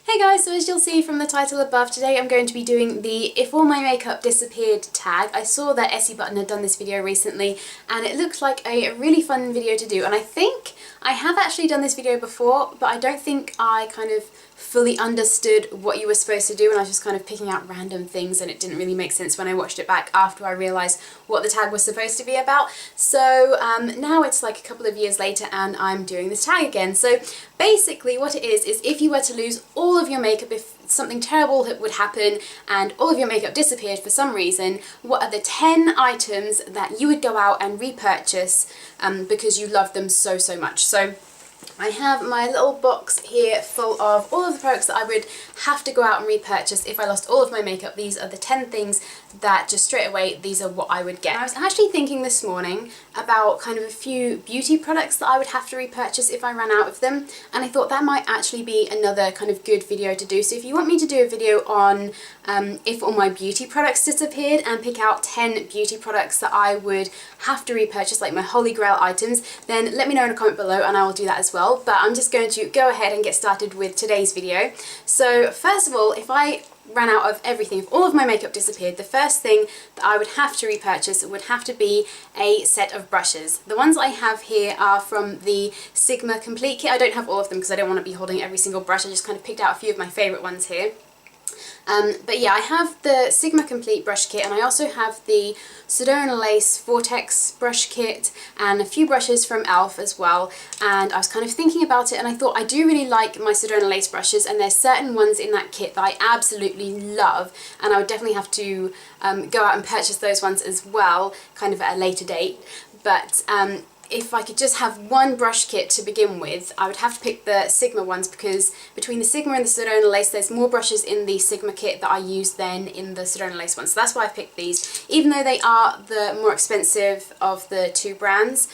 Hey guys, so as you'll see from the title above, today I'm going to be doing the If All My Makeup Disappeared tag. I saw that EssieButton had done this video recently and it looked like a really fun video to do, and I think I have actually done this video before, but I don't think I kind of fully understood what you were supposed to do, and I was just kind of picking out random things and it didn't really make sense when I watched it back after I realised what the tag was supposed to be about. So now it's like a couple of years later and I'm doing this tag again. So basically what it is if you were to lose all of your makeup, if something terrible would happen and all of your makeup disappeared for some reason, what are the 10 items that you would go out and repurchase because you love them so much. So I have my little box here full of all of the products that I would have to go out and repurchase if I lost all of my makeup. These are the 10 things that just straight away, these are what I would get. I was actually thinking this morning about kind of a few beauty products that I would have to repurchase if I ran out of them, and I thought that might actually be another kind of good video to do. So if you want me to do a video on if all my beauty products disappeared and pick out 10 beauty products that I would have to repurchase, like my holy grail items, then let me know in a comment below and I will do that as well. But I'm just going to go ahead and get started with today's video. So first of all, if I ran out of everything, if all of my makeup disappeared, the first thing that I would have to repurchase would have to be a set of brushes. The ones I have here are from the Sigma Complete Kit. I don't have all of them because I don't want to be holding every single brush. I just kind of picked out a few of my favourite ones here. But yeah, I have the Sigma Complete brush kit, and I also have the Sedona Lace Vortex brush kit and a few brushes from e.l.f. as well. And I was kind of thinking about it and I thought I do really like my Sedona Lace brushes, and there's certain ones in that kit that I absolutely love, and I would definitely have to go out and purchase those ones as well, kind of at a later date. But if I could just have one brush kit to begin with, I would have to pick the Sigma ones, because between the Sigma and the Sedona Lace, there's more brushes in the Sigma kit that I use than in the Sedona Lace ones. So that's why I picked these. Even though they are the more expensive of the two brands,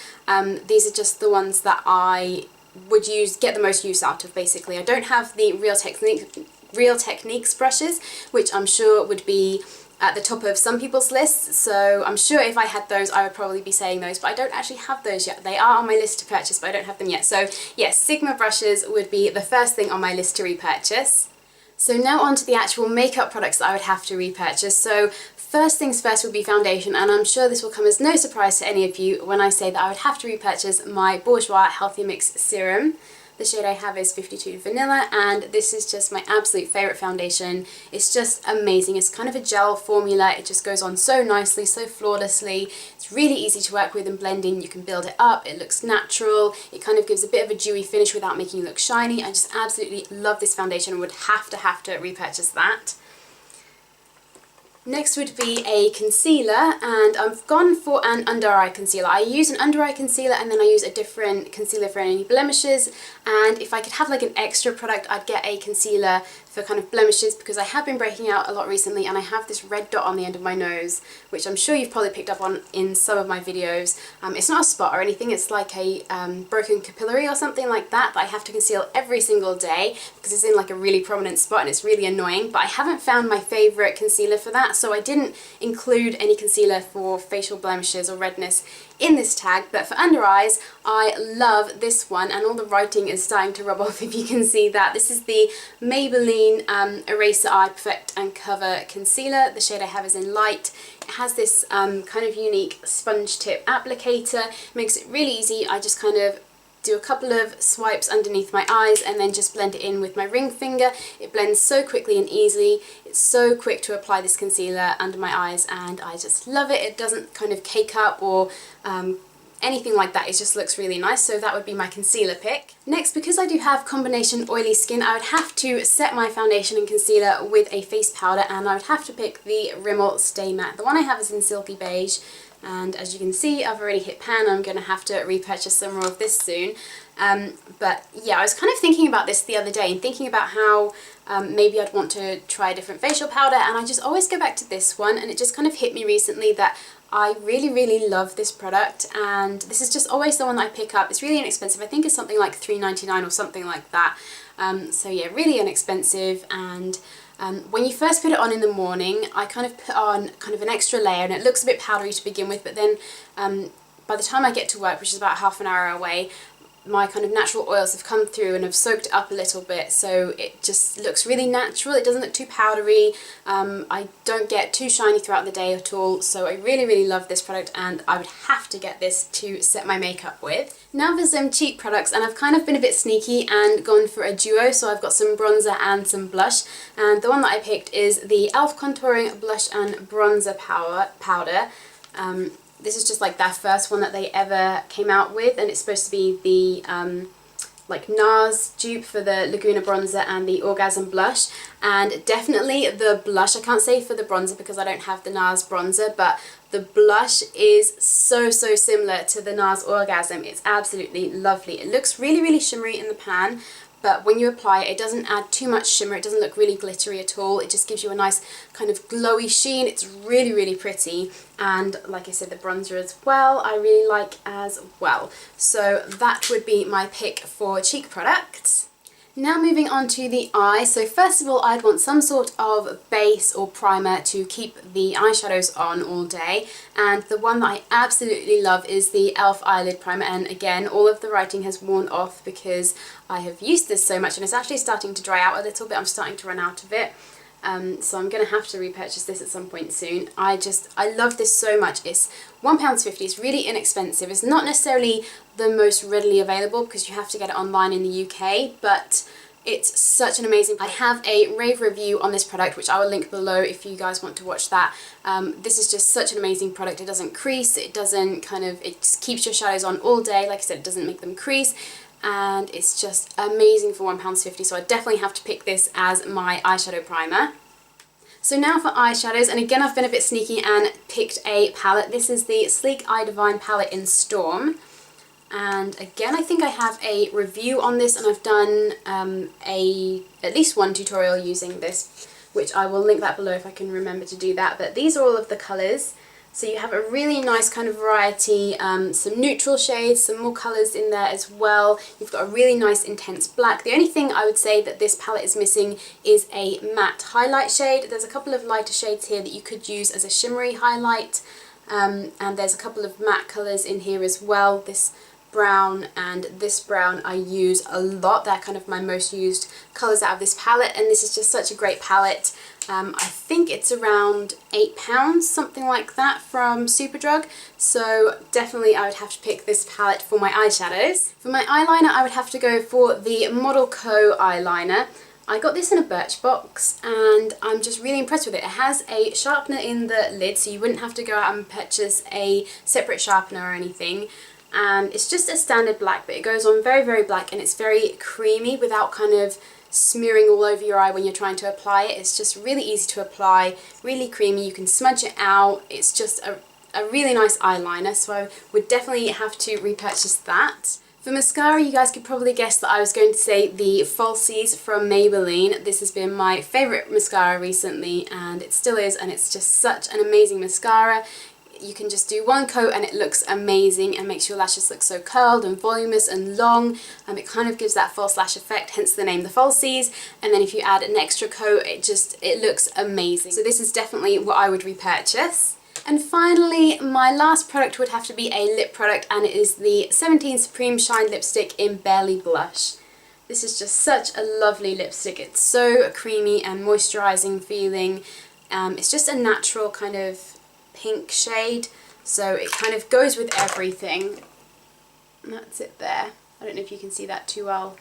these are just the ones that I would get the most use out of, basically. I don't have the Real Techniques brushes, which I'm sure would be at the top of some people's lists, so I'm sure if I had those I would probably be saying those, but I don't actually have those yet. They are on my list to purchase, but I don't have them yet. So yes, Sigma brushes would be the first thing on my list to repurchase. So now on to the actual makeup products that I would have to repurchase. So first things first would be foundation, and I'm sure this will come as no surprise to any of you when I say that I would have to repurchase my Bourjois Healthy Mix Serum. The shade I have is 52 Vanilla, and this is just my absolute favourite foundation. It's just amazing. It's kind of a gel formula. It just goes on so nicely, so flawlessly. It's really easy to work with and blend in. You can build it up. It looks natural. It kind of gives a bit of a dewy finish without making you look shiny. I just absolutely love this foundation and would have to repurchase that. Next would be a concealer, and I've gone for an under eye concealer. I use an under eye concealer and then I use a different concealer for any blemishes, and if I could have like an extra product, I'd get a concealer for kind of blemishes, because I have been breaking out a lot recently and I have this red dot on the end of my nose, which I'm sure you've probably picked up on in some of my videos. It's not a spot or anything, it's like a broken capillary or something like that I have to conceal every single day because it's in like a really prominent spot and it's really annoying, but I haven't found my favourite concealer for that, so I didn't include any concealer for facial blemishes or redness in this tag. But for under eyes, I love this one, and all the writing is starting to rub off if you can see that. This is the Maybelline Eraser Eye Perfect and Cover Concealer. The shade I have is in Light. It has this kind of unique sponge tip applicator. It makes it really easy. I just kind of do a couple of swipes underneath my eyes and then just blend it in with my ring finger. It blends so quickly and easily. It's so quick to apply this concealer under my eyes and I just love it. It doesn't kind of cake up or anything like that. It just looks really nice, so that would be my concealer pick. Next, because I do have combination oily skin, I would have to set my foundation and concealer with a face powder, and I would have to pick the Rimmel Stay Matte. The one I have is in Silky Beige, and as you can see I've already hit pan. I'm going to have to repurchase some more of this soon. But yeah, I was kind of thinking about this the other day and thinking about how maybe I'd want to try a different facial powder, and I just always go back to this one, and it just kind of hit me recently that I really love this product, and this is just always the one that I pick up. It's really inexpensive. I think it's something like $3.99 or something like that. So yeah, really inexpensive, and when you first put it on in the morning, I kind of put on kind of an extra layer, and it looks a bit powdery to begin with, but then by the time I get to work, which is about half an hour away, my kind of natural oils have come through and have soaked it up a little bit, so it just looks really natural. It doesn't look too powdery. I don't get too shiny throughout the day at all, so I really love this product, and I would have to get this to set my makeup with. Now for some cheek products, and I've kind of been a bit sneaky and gone for a duo, so I've got some bronzer and some blush, and the one that I picked is the e.l.f. Contouring Blush and Bronzer Powder. This is just like their first one that they ever came out with, and it's supposed to be the like NARS dupe for the Laguna bronzer and the Orgasm blush, and definitely the blush. I can't say for the bronzer because I don't have the NARS bronzer, but the blush is so similar to the NARS Orgasm. It's absolutely lovely. It looks really shimmery in the pan, but when you apply it, it doesn't add too much shimmer. It doesn't look really glittery at all. It just gives you a nice kind of glowy sheen. It's really pretty. And like I said, the bronzer as well, I really like as well. So that would be my pick for cheek products. Now moving on to the eye. So first of all, I'd want some sort of base or primer to keep the eyeshadows on all day, and the one that I absolutely love is the e.l.f. eyelid primer, and again all of the writing has worn off because I have used this so much and it's actually starting to dry out a little bit. I'm starting to run out of it. So I'm going to have to repurchase this at some point soon. I love this so much. It's £1.50, it's really inexpensive. It's not necessarily the most readily available because you have to get it online in the UK, but it's such an amazing product. I have a rave review on this product, which I will link below if you guys want to watch that. This is just such an amazing product. It doesn't crease, it just keeps your shadows on all day. Like I said, it doesn't make them crease, and it's just amazing for £1.50, so I definitely have to pick this as my eyeshadow primer. So now for eyeshadows, and again I've been a bit sneaky and picked a palette. This is the Sleek Eye Divine palette in Storm, and again I think I have a review on this, and I've done at least one tutorial using this, which I will link that below if I can remember to do that. But these are all of the colours. So you have a really nice kind of variety, some neutral shades, some more colours in there as well. You've got a really nice intense black. The only thing I would say that this palette is missing is a matte highlight shade. There's a couple of lighter shades here that you could use as a shimmery highlight, and there's a couple of matte colours in here as well. This brown and this brown I use a lot. They're kind of my most used colours out of this palette, and this is just such a great palette. I think it's around £8, something like that, from Superdrug, so definitely I would have to pick this palette for my eyeshadows. For my eyeliner I would have to go for the Model Co eyeliner. I got this in a Birchbox and I'm just really impressed with it. It has a sharpener in the lid, so you wouldn't have to go out and purchase a separate sharpener or anything. And it's just a standard black, but it goes on very black, and it's very creamy without kind of smearing all over your eye when you're trying to apply it. It's just really easy to apply, really creamy. You can smudge it out. It's just a really nice eyeliner, so I would definitely have to repurchase that. For mascara, you guys could probably guess that I was going to say the Falsies from Maybelline. This has been my favourite mascara recently, and it still is, and it's just such an amazing mascara. You can just do one coat and it looks amazing and makes your lashes look so curled and voluminous and long. It kind of gives that false lash effect, hence the name the Falsies. And then if you add an extra coat, it looks amazing. So this is definitely what I would repurchase. And finally, my last product would have to be a lip product, and it is the 17 Supreme Shine Lipstick in Barely Blush. This is just such a lovely lipstick. It's so creamy and moisturising feeling. It's just a natural kind of pink shade, so it kind of goes with everything. And that's it there. I don't know if you can see that too well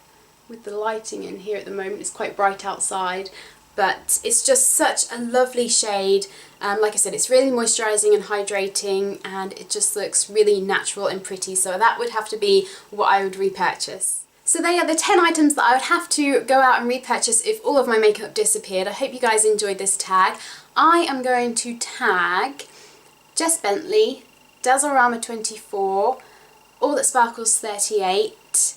with the lighting in here at the moment. It's quite bright outside, but it's just such a lovely shade. Like I said, it's really moisturising and hydrating, and it just looks really natural and pretty, so that would have to be what I would repurchase. So they are the 10 items that I would have to go out and repurchase if all of my makeup disappeared. I hope you guys enjoyed this tag. I am going to tag Jess Bentley, Dazzlerama 24, All That Sparkles 38,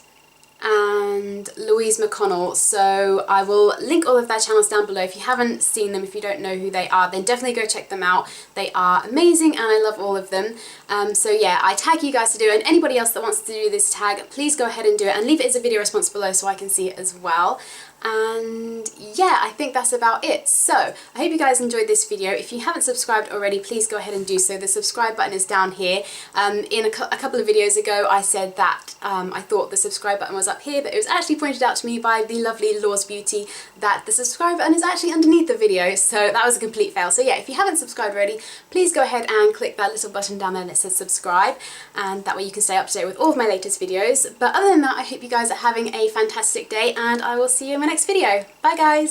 and Louise McConnell. So I will link all of their channels down below. If you haven't seen them, if you don't know who they are, then definitely go check them out. They are amazing and I love all of them. So yeah, I tag you guys to do it, and anybody else that wants to do this tag, please go ahead and do it, and leave it as a video response below so I can see it as well. And yeah, I think that's about it. So I hope you guys enjoyed this video. If you haven't subscribed already, please go ahead and do so. The subscribe button is down here. In a couple of videos ago, I said that I thought the subscribe button was up here, but it was actually pointed out to me by the lovely Laws Beauty that the subscribe button is actually underneath the video, so that was a complete fail. So yeah, if you haven't subscribed already, please go ahead and click that little button down there that says subscribe, and that way you can stay up to date with all of my latest videos. But other than that, I hope you guys are having a fantastic day, and I will see you in my next video. Bye guys!